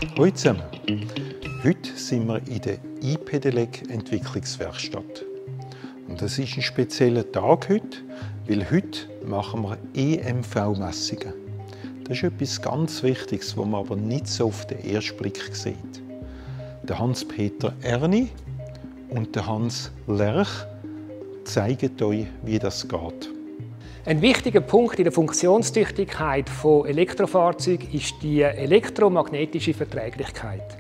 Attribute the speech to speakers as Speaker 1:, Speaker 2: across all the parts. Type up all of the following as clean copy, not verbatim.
Speaker 1: Hallo zusammen. Heute sind wir in der iPedelec Entwicklungswerkstatt. Und das ist ein spezieller Tag heute, weil heute machen wir EMV-Messungen. Das ist etwas ganz Wichtiges, was man aber nicht so auf den ersten Blick sieht. Der Hans-Peter Erni und der Hans Lerch zeigen euch, wie das geht.
Speaker 2: Ein wichtiger Punkt in der Funktionstüchtigkeit von Elektrofahrzeugen ist die elektromagnetische Verträglichkeit.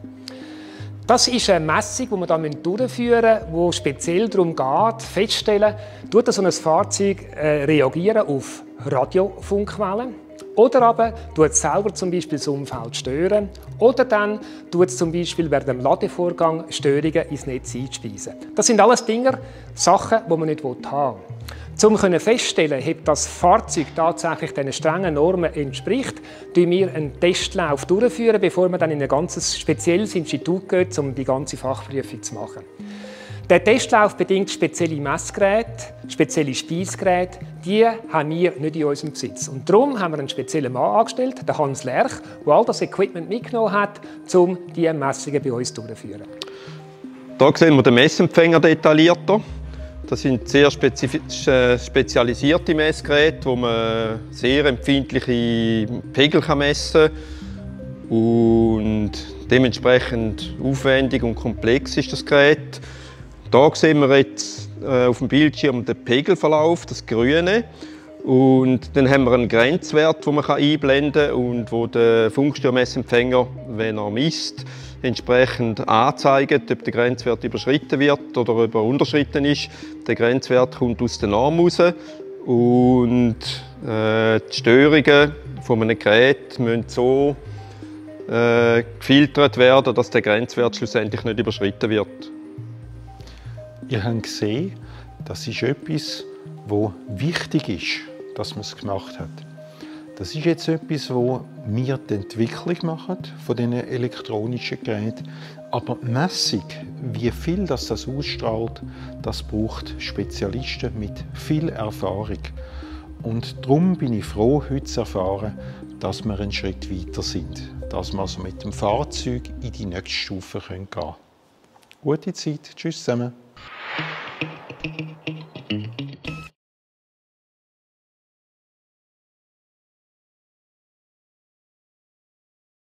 Speaker 2: Das ist eine Messung, die wir hier durchführen müssen, wo speziell darum geht, festzustellen, tut so ein Fahrzeug reagieren auf Radiofunkwellen oder aber tut es selber zum Beispiel das Umfeld stören oder dann tut es zum Beispiel während dem Ladevorgang Störungen ins Netz einspeisen. Das sind alles Dinge, Sachen, die man nicht haben will. Um festzustellen, ob das Fahrzeug tatsächlich den strengen Normen entspricht, führen wir einen Testlauf durch, bevor wir dann in ein ganz spezielles Institut gehen, um die ganze Fachprüfung zu machen. Der Testlauf bedingt spezielle Messgeräte, spezielle Speisgeräte, die haben wir nicht in unserem Besitz. Und darum haben wir einen speziellen Mann angestellt, den Hans Lerch, der all das Equipment mitgenommen hat, um diese Messungen bei uns durchzuführen.
Speaker 3: Hier sehen wir den Messempfänger detaillierter. Das sind sehr spezialisierte Messgeräte, wo man sehr empfindliche Pegel messen kann. Und dementsprechend aufwendig und komplex ist das Gerät. Hier sehen wir jetzt auf dem Bildschirm den Pegelverlauf, das Grüne. Und dann haben wir einen Grenzwert, den man einblenden kann und wo der Funkstörmessempfänger, wenn er misst, entsprechend anzeigt, ob der Grenzwert überschritten wird oder ob er unterschritten ist. Der Grenzwert kommt aus der Norm raus und die Störungen von einem Gerät müssen so gefiltert werden, dass der Grenzwert schlussendlich nicht überschritten wird.
Speaker 1: Ihr habt gesehen, das ist etwas, was wichtig ist, dass man es gemacht hat. Das ist jetzt etwas, wo wir die Entwicklung machen von diesen elektronischen Geräten. Aber die Messung, wie viel das ausstrahlt, das braucht Spezialisten mit viel Erfahrung. Und darum bin ich froh, heute zu erfahren, dass wir einen Schritt weiter sind. Dass wir also mit dem Fahrzeug in die nächste Stufe gehen können. Gute Zeit. Tschüss zusammen.